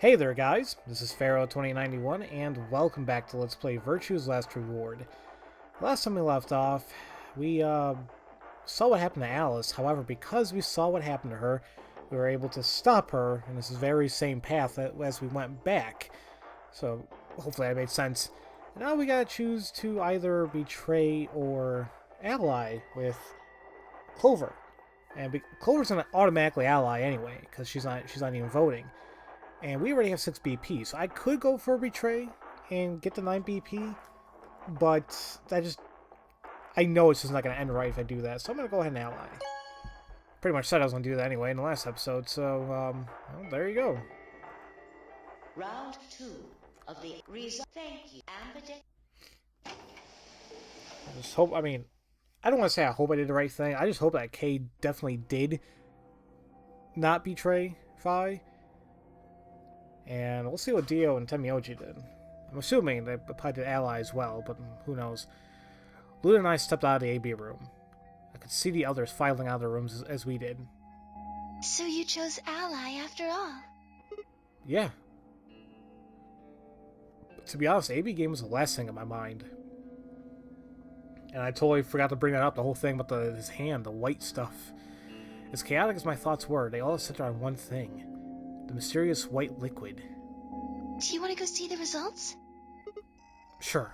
Hey there guys, this is Pharaoh2091 and welcome back to Let's Play Virtue's Last Reward. Last time we left off, we saw what happened to Alice. However, because we saw what happened to her, we were able to stop her in this very same path as we went back. So, hopefully that made sense. And now we gotta choose to either betray or ally with Clover. And Clover's gonna automatically ally anyway, because she's not even voting. And we already have 6 BP, so I could go for a betray and get the 9 BP, but I know it's just not going to end right if I do that, so I'm going to go ahead and ally. Pretty much said I was going to do that anyway in the last episode, so, well, there you go. Round 2 of the result. Thank you, Antimatter. I just hope, I don't want to say I hope I did the right thing, I just hope that Kay definitely did not betray Fi. And we'll see what Dio and Temioji did. I'm assuming they applied to ally as well, but who knows. Luna and I stepped out of the AB room. I could see the others filing out of their rooms as we did. So you chose ally after all? Yeah. But to be honest, the AB game was the last thing in my mind. And I totally forgot to bring that up, the whole thing about his hand, the white stuff. As chaotic as my thoughts were, they all centered on one thing. The mysterious white liquid. Do you want to go see the results? Sure.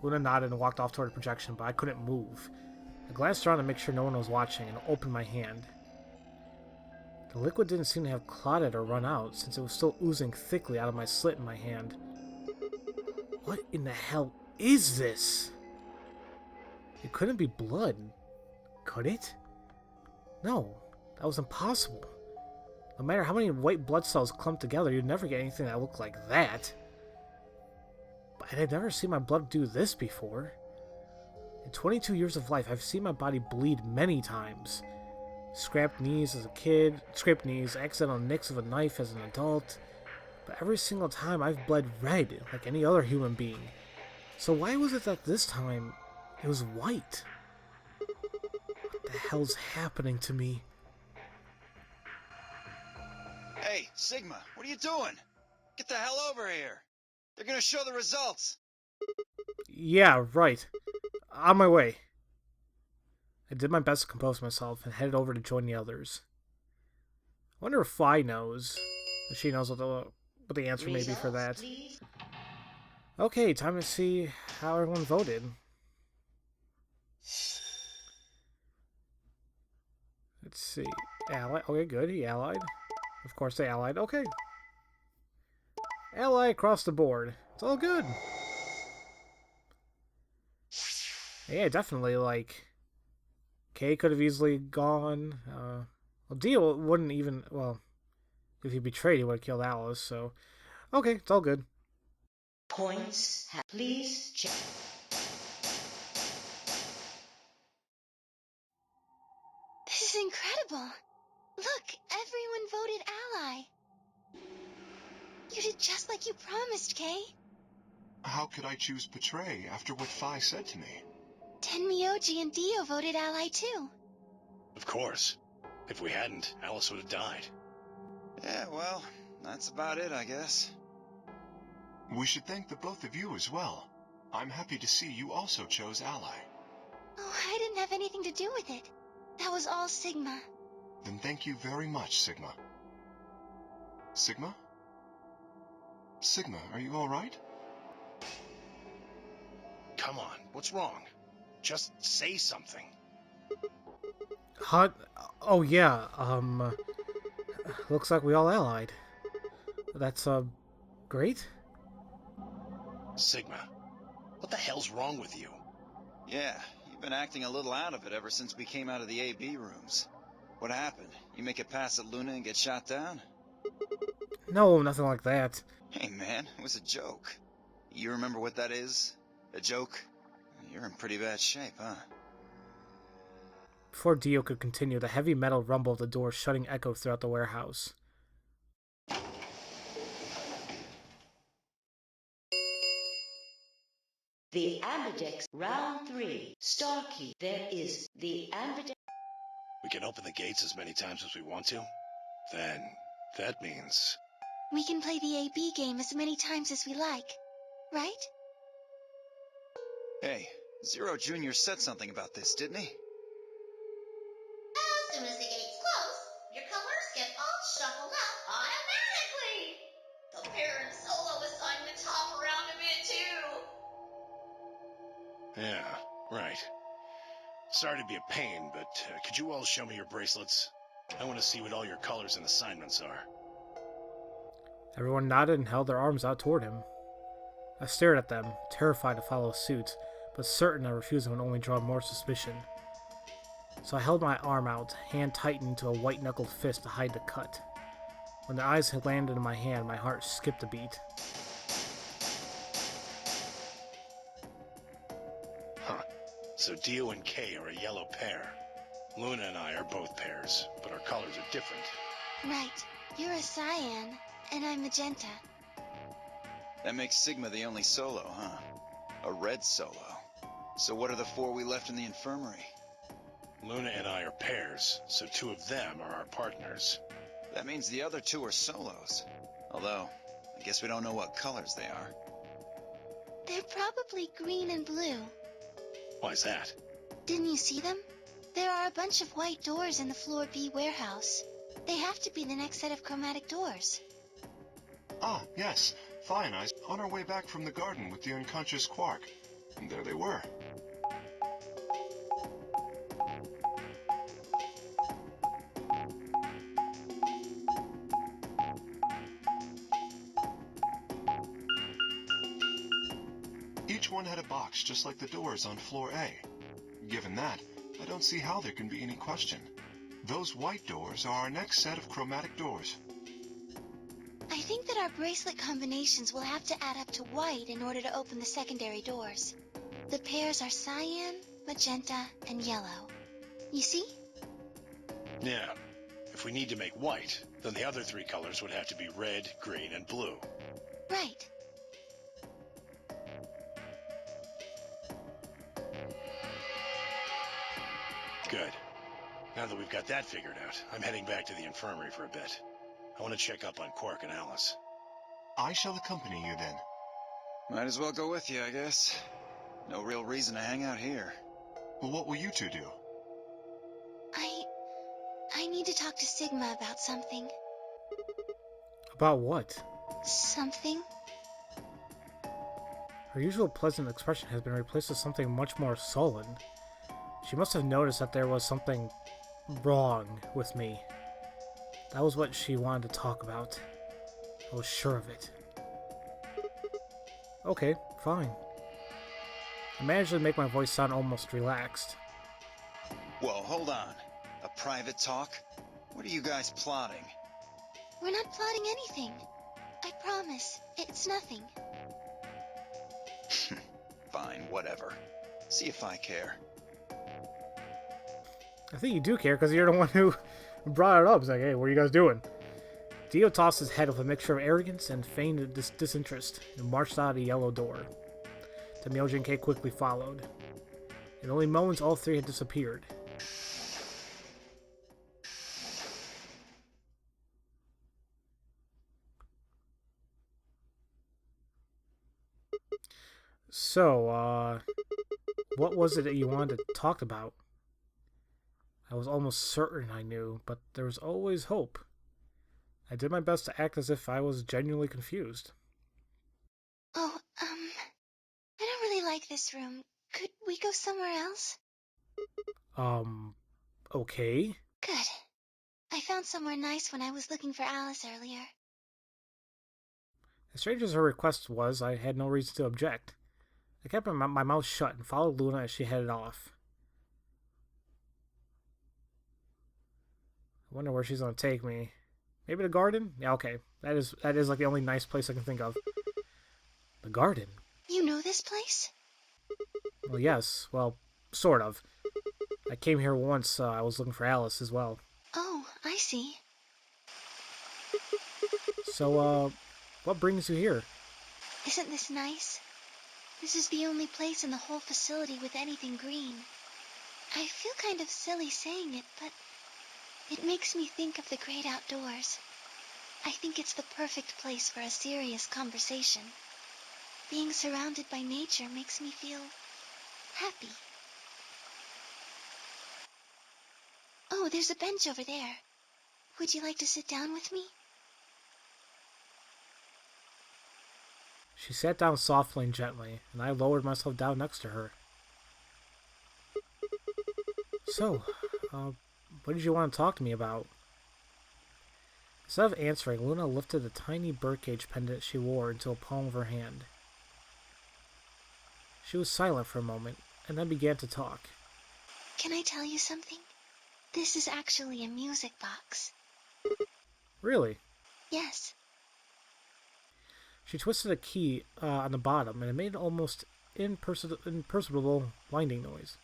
Luna nodded and walked off toward the projection, but I couldn't move. I glanced around to make sure no one was watching and opened my hand. The liquid didn't seem to have clotted or run out, since it was still oozing thickly out of my slit in my hand. What in the hell is this? It couldn't be blood, could it? No, that was impossible. No matter how many white blood cells clumped together, you'd never get anything that looked like that. But I've never seen my blood do this before. In 22 years of life, I've seen my body bleed many times. Scraped knees as a kid, accidental nicks of a knife as an adult. But every single time I've bled red, like any other human being. So why was it that this time, it was white? What the hell's happening to me? Hey, Sigma, what are you doing? Get the hell over here. They're gonna show the results. Yeah, right. On my way. I did my best to compose myself and headed over to join the others. I wonder if Fi knows. If she knows what the answer may be for that. Please. Okay, time to see how everyone voted. Let's see. Ally. Okay, good. He allied. Of course they allied. Okay. Ally across the board. It's all good. Yeah, definitely, like... Kay could have easily gone. Well, Dio wouldn't even... Well, if he betrayed, he would have killed Alice, so... Okay, it's all good. Points. Please check. This is incredible. Look, everyone voted ally. You did just like you promised, Kay. How could I choose betray after what Fi said to me? Tenmyoji and Dio voted ally too. Of course. If we hadn't, Alice would have died. Yeah, well, that's about it, I guess. We should thank the both of you as well. I'm happy to see you also chose ally. Oh, I didn't have anything to do with it. That was all Sigma. Then thank you very much, Sigma. Sigma? Sigma, are you alright? Come on, what's wrong? Just say something. Hot. Oh, yeah, looks like we all allied. That's, great? Sigma, what the hell's wrong with you? Yeah, you've been acting a little out of it ever since we came out of the AB rooms. What happened? You make it past at Luna and get shot down? No, nothing like that. Hey man, it was a joke. You remember what that is? A joke? You're in pretty bad shape, huh? Before Dio could continue, the heavy metal rumble of the door shutting echoed throughout the warehouse. The Ambidex. Round 3. Starkey. There is the Ambidex. We can open the gates as many times as we want to? Then, that means... We can play the AB game as many times as we like, right? Hey, Zero Jr. said something about this, didn't he? As soon as the gates close, your colors get all shuffled out automatically. The parent solo assignments hop around a bit too. Yeah, right. Sorry to be a pain, but could you all show me your bracelets? I want to see what all your colors and assignments are. Everyone nodded and held their arms out toward him. I stared at them, terrified to follow suit, but certain that refusing would only draw more suspicion. So I held my arm out, hand tightened to a white-knuckled fist to hide the cut. When their eyes had landed in my hand, my heart skipped a beat. Huh. So Dio and Kay are a yellow pair. Luna and I are both pairs, but our colors are different. Right. You're a cyan, and I'm magenta. That makes Sigma the only solo, huh? A red solo. So what are the four we left in the infirmary? Luna and I are pairs, so two of them are our partners. That means the other two are solos. Although, I guess we don't know what colors they are. They're probably green and blue. Why's that? Didn't you see them? There are a bunch of white doors in the Floor B warehouse. They have to be the next set of chromatic doors. Ah, yes. Fine Eyes on our way back from the garden with the unconscious Quark. And there they were. Each one had a box just like the doors on floor A. Given that, I don't see how there can be any question. Those white doors are our next set of chromatic doors. I think that our bracelet combinations will have to add up to white in order to open the secondary doors. The pairs are cyan, magenta, and yellow. You see? Yeah. If we need to make white, then the other three colors would have to be red, green, and blue. Right. Good. Now that we've got that figured out, I'm heading back to the infirmary for a bit. I want to check up on Quark and Alice. I shall accompany you then. Might as well go with you, I guess. No real reason to hang out here. Well, what will you two do? I need to talk to Sigma about something. About what? Something? Her usual pleasant expression has been replaced with something much more sullen. She must have noticed that there was something wrong with me. That was what she wanted to talk about. I was sure of it. Okay, fine. I managed to make my voice sound almost relaxed. Whoa, hold on. A private talk? What are you guys plotting? We're not plotting anything. I promise. It's nothing. Fine, whatever. See if I care. I think you do care because you're the one who brought it up. It's like, hey, what are you guys doing? Dio tossed his head with a mixture of arrogance and feigned disinterest and marched out of the yellow door. Temyoji and Kay quickly followed. In only moments, all three had disappeared. So, what was it that you wanted to talk about? I was almost certain I knew, but there was always hope. I did my best to act as if I was genuinely confused. Oh, I don't really like this room. Could we go somewhere else? Okay? Good. I found somewhere nice when I was looking for Alice earlier. As strange as her request was, I had no reason to object. I kept my mouth shut and followed Luna as she headed off. I wonder where she's gonna take me. Maybe the garden? Yeah, okay. That is like the only nice place I can think of. The garden? You know this place? Well, yes. Well, sort of. I came here once. I was looking for Alice as well. Oh, I see. So, what brings you here? Isn't this nice? This is the only place in the whole facility with anything green. I feel kind of silly saying it, but it makes me think of the great outdoors. I think it's the perfect place for a serious conversation. Being surrounded by nature makes me feel happy. Oh, there's a bench over there. Would you like to sit down with me? She sat down softly and gently, and I lowered myself down next to her. So, what did you want to talk to me about? Instead of answering, Luna lifted the tiny birdcage pendant she wore into a palm of her hand. She was silent for a moment, and then began to talk. Can I tell you something? This is actually a music box. Really? Yes. She twisted a key on the bottom, and it made an almost imperceptible winding noise.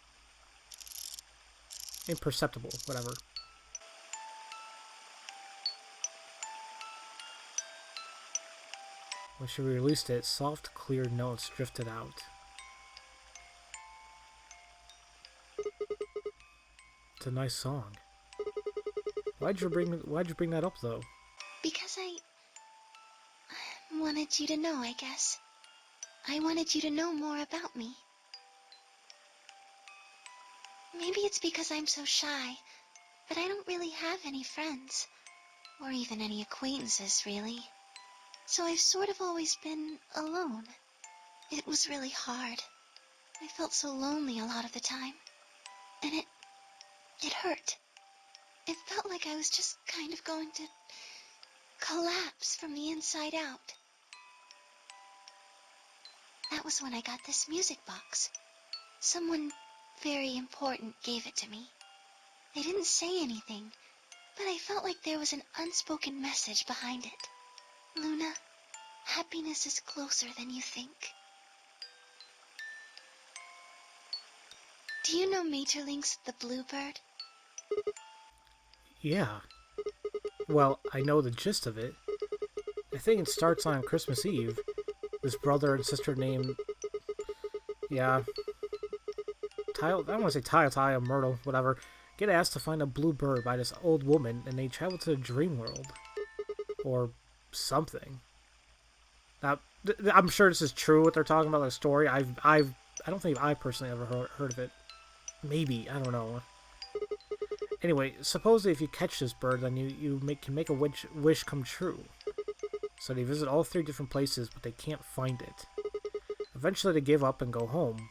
Imperceptible, whatever. When she released it, soft, clear notes drifted out. It's a nice song. Why'd you bring that up, though? Because I wanted you to know, I guess. I wanted you to know more about me. Maybe it's because I'm so shy, but I don't really have any friends. Or even any acquaintances, really. So I've sort of always been alone. It was really hard. I felt so lonely a lot of the time. And it hurt. It felt like I was just kind of going to collapse from the inside out. That was when I got this music box. Someone very important gave it to me. They didn't say anything, but I felt like there was an unspoken message behind it. Luna, happiness is closer than you think. Do you know Maeterlinck's The Bluebird? Yeah. Well, I know the gist of it. I think it starts on Christmas Eve. This brother and sister named... Yeah. I don't want to say Tile, Myrtle, whatever. Get asked to find a blue bird by this old woman, and they travel to the dream world. Or something. Now, I'm sure this is true, what they're talking about, the story. I don't think I personally ever heard of it. Maybe, I don't know. Anyway, supposedly if you catch this bird, then you can make a wish come true. So they visit all 3 different places, but they can't find it. Eventually they give up and go home.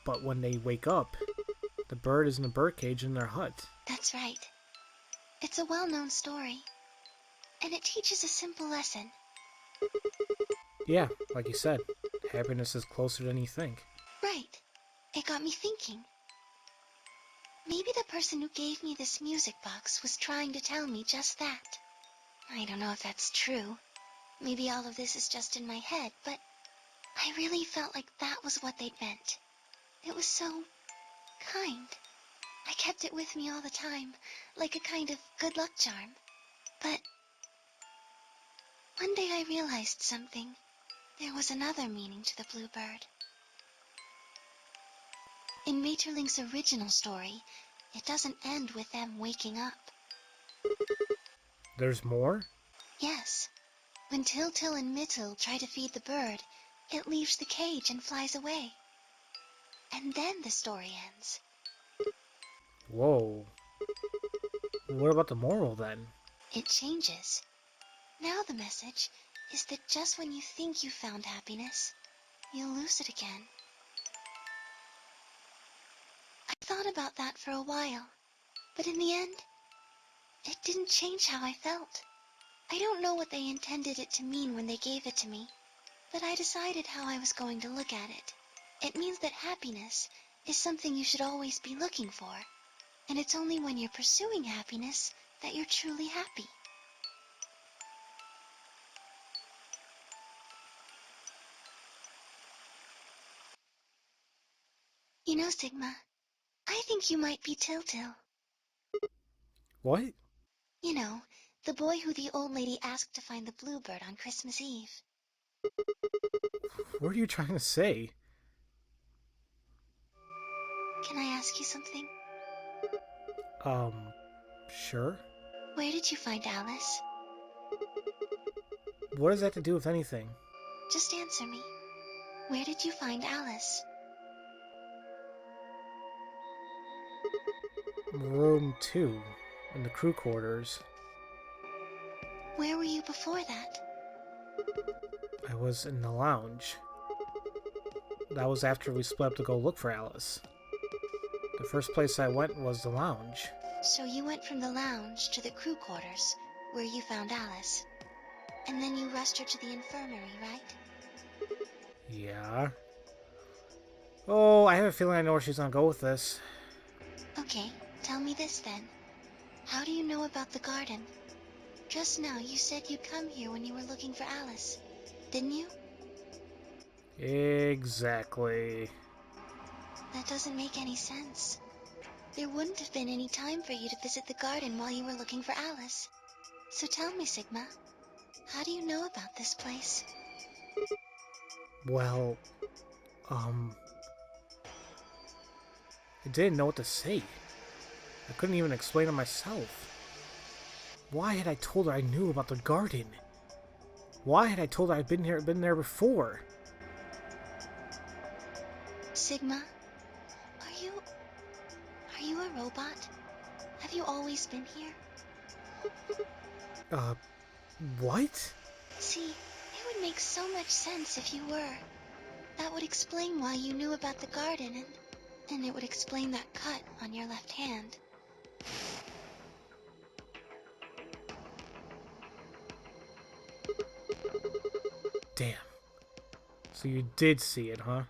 But when they wake up, the bird is in a birdcage in their hut. That's right. It's a well-known story. And it teaches a simple lesson. Yeah, like you said, happiness is closer than you think. Right. It got me thinking. Maybe the person who gave me this music box was trying to tell me just that. I don't know if that's true. Maybe all of this is just in my head, but I really felt like that was what they'd meant. It was so kind. I kept it with me all the time, like a kind of good luck charm. But one day I realized something. There was another meaning to the bluebird. In Maeterlinck's original story, it doesn't end with them waking up. There's more? Yes. When Til and Mittel try to feed the bird, it leaves the cage and flies away. And then the story ends. Whoa. What about the moral then? It changes. Now the message is that just when you think you found happiness, you'll lose it again. I thought about that for a while, but in the end, it didn't change how I felt. I don't know what they intended it to mean when they gave it to me, but I decided how I was going to look at it. It means that happiness is something you should always be looking for, and it's only when you're pursuing happiness that you're truly happy. You know, Sigma, I think you might be Til. What? You know, the boy who the old lady asked to find the bluebird on Christmas Eve. What are you trying to say? Can I ask you something? Sure? Where did you find Alice? What does that have to do with anything? Just answer me. Where did you find Alice? Room 2, in the crew quarters. Where were you before that? I was in the lounge. That was after we split up to go look for Alice. The first place I went was the lounge. So you went from the lounge to the crew quarters, where you found Alice. And then you rushed her to the infirmary, right? Yeah. Oh, I have a feeling I know where she's gonna go with this. Okay, tell me this then. How do you know about the garden? Just now you said you'd come here when you were looking for Alice, didn't you? Exactly. That doesn't make any sense. There wouldn't have been any time for you to visit the garden while you were looking for Alice. So tell me, Sigma, how do you know about this place? Well, I didn't know what to say. I couldn't even explain it myself. Why had I told her I knew about the garden? Why had I told her I'd been there before? Sigma, are you a robot? Have you always been here? What? See, it would make so much sense if you were. That would explain why you knew about the garden, and it would explain that cut on your left hand. Damn. So you did see it, huh?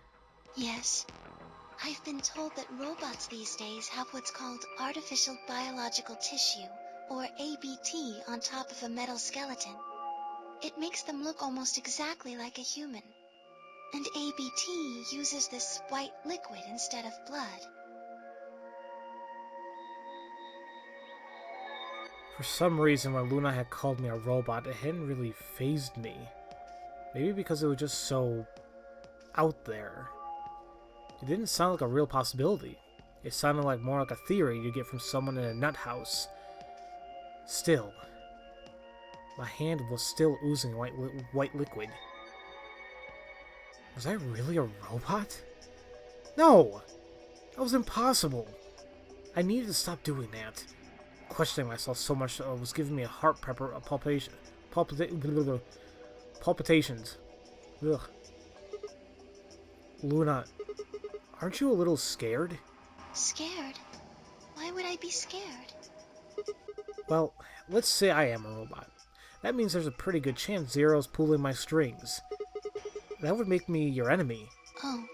Yes. I've been told that robots these days have what's called artificial biological tissue, or ABT, on top of a metal skeleton. It makes them look almost exactly like a human. And ABT uses this white liquid instead of blood. For some reason, when Luna had called me a robot, it hadn't really fazed me. Maybe because it was just so out there. It didn't sound like a real possibility. It sounded like more like a theory you get from someone in a nut house. Still, my hand was still oozing white liquid. Was I really a robot? No! That was impossible. I needed to stop doing that. Questioning myself so much was giving me a heart palpitations. Ugh. Luna, aren't you a little scared? Scared? Why would I be scared? Well, let's say I am a robot. That means there's a pretty good chance Zero's pulling my strings. That would make me your enemy. Oh,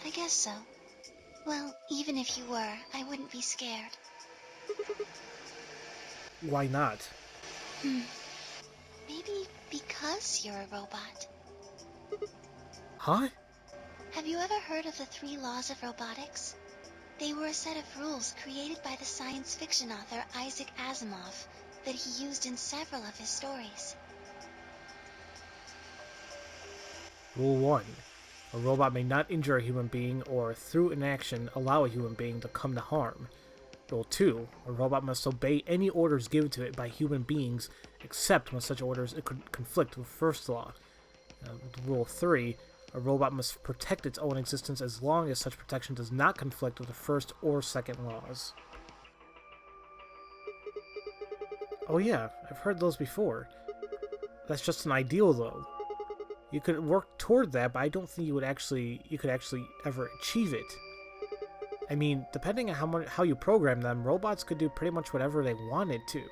I guess so. Well, even if you were, I wouldn't be scared. Why not? Maybe because you're a robot. Huh? Have you ever heard of the 3 laws of robotics? They were a set of rules created by the science fiction author Isaac Asimov that he used in several of his stories. Rule 1. A robot may not injure a human being or, through inaction, allow a human being to come to harm. Rule 2. A robot must obey any orders given to it by human beings, except when such orders could conflict with first law. Rule 3. A robot must protect its own existence as long as such protection does not conflict with the first or second laws. Oh yeah, I've heard those before. That's just an ideal, though. You could work toward that, but I don't think you could actually ever achieve it. I mean, depending on how you program them, robots could do pretty much whatever they wanted to.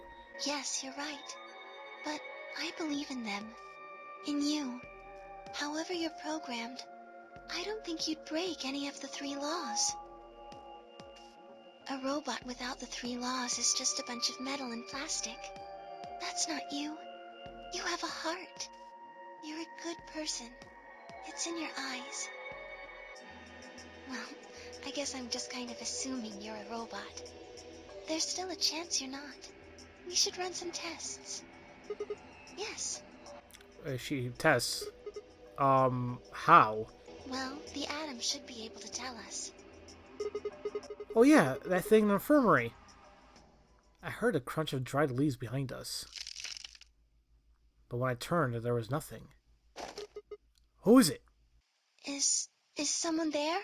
Yes, you're right. But I believe in them. In you. However you're programmed, I don't think you'd break any of the 3 laws. A robot without the 3 laws is just a bunch of metal and plastic. That's not you. You have a heart. You're a good person. It's in your eyes. Well, I guess I'm just kind of assuming you're a robot. There's still a chance you're not. We should run some tests. Yes. She tests. How? Well, the atom should be able to tell us. Oh yeah, that thing in the infirmary. I heard a crunch of dried leaves behind us. but when I turned, there was nothing. Who is it? Is someone there?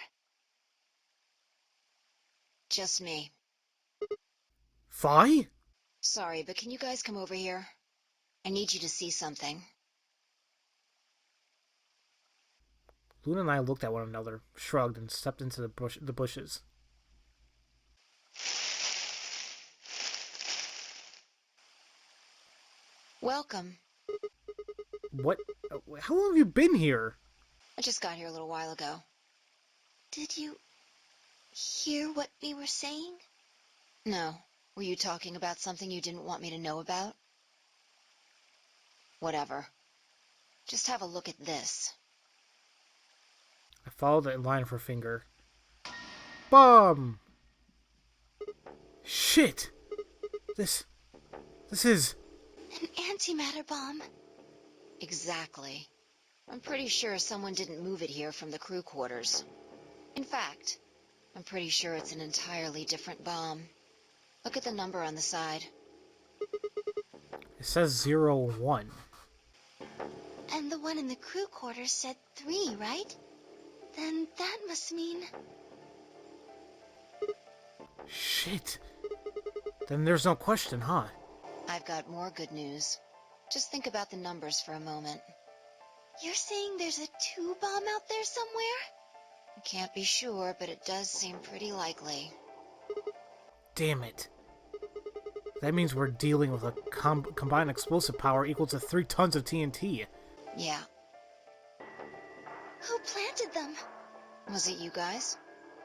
Just me. Fi? Sorry, but can you guys come over here? I need you to see something. Luna and I looked at one another, shrugged, and stepped into the bushes. Welcome. What? How long have you been here? I just got here a little while ago. Did you hear what we were saying? No. Were you talking about something you didn't want me to know about? Whatever. Just have a look at this. I followed the line of her finger. Bomb! Shit! This is... An antimatter bomb. Exactly. I'm pretty sure someone didn't move it here from the crew quarters. In fact, I'm pretty sure it's an entirely different bomb. Look at the number on the side. It says 01. And the one in the crew quarters said 3, right? Then that must mean... Shit. Then there's no question, huh? I've got more good news. Just think about the numbers for a moment. You're saying there's a 2 bomb out there somewhere? I can't be sure, but it does seem pretty likely. Damn it. That means we're dealing with a combined explosive power equal to 3 tons of TNT. Yeah. Who planted them? Was it you guys?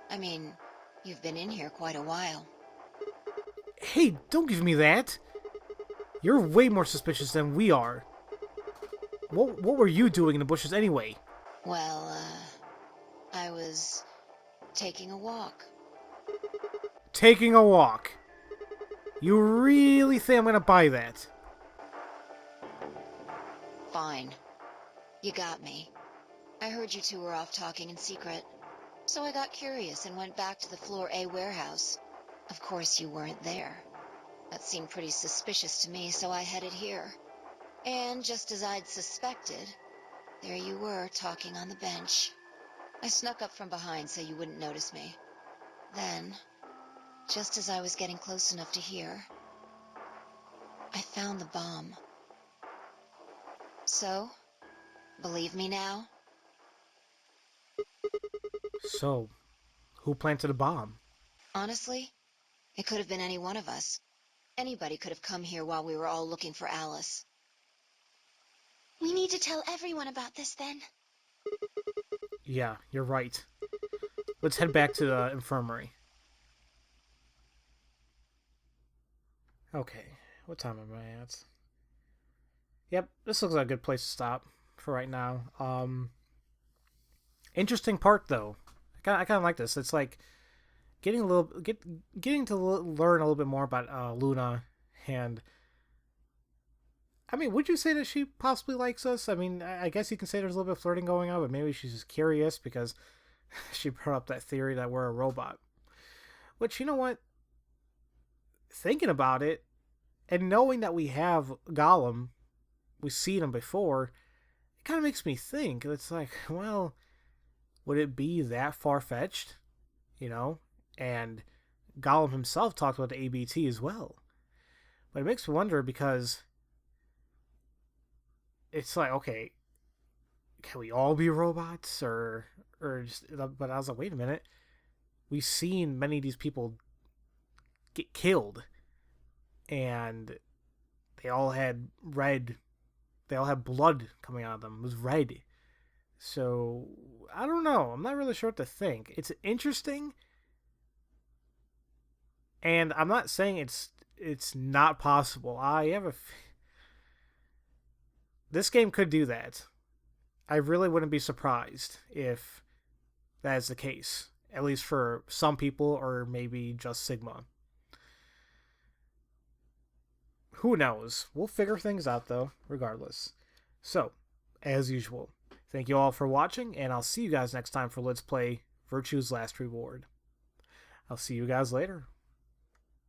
I mean, you've been in here quite a while. Hey, don't give me that. You're way more suspicious than we are. What were you doing in the bushes anyway? Well, I was taking a walk. Taking a walk. You really think I'm gonna buy that? Fine. You got me. I heard you two were off talking in secret. So I got curious and went back to the Floor A warehouse. Of course you weren't there. That seemed pretty suspicious to me, so I headed here. And just as I'd suspected, there you were talking on the bench. I snuck up from behind so you wouldn't notice me. Then, just as I was getting close enough to hear, I found the bomb. So, believe me now? So, who planted a bomb? Honestly, it could have been any one of us. Anybody could have come here while we were all looking for Alice. We need to tell everyone about this then. Yeah, you're right. Let's head back to the infirmary. Okay, what time am I at? Yep, this looks like a good place to stop for right now. Interesting part though. I kind of like this. It's like getting to learn a little bit more about Luna, and I mean, would you say that she possibly likes us? I mean, I guess you can say there's a little bit of flirting going on, but maybe she's just curious because she brought up that theory that we're a robot. Which, you know what? Thinking about it, and knowing that we have Gollum, we've seen him before, it kind of makes me think. It's like, well, would it be that far-fetched? You know? And Gollum himself talked about the ABT as well. But it makes me wonder because it's like, okay, can we all be robots? Or just, but I was like, wait a minute. We've seen many of these people get killed. And they all had blood coming out of them. It was red. So, I don't know. I'm not really sure what to think. It's interesting. And I'm not saying it's not possible. This game could do that. I really wouldn't be surprised if that is the case. At least for some people, or maybe just Sigma. Who knows? We'll figure things out, though, regardless. So, as usual, thank you all for watching, and I'll see you guys next time for Let's Play Virtue's Last Reward. I'll see you guys later.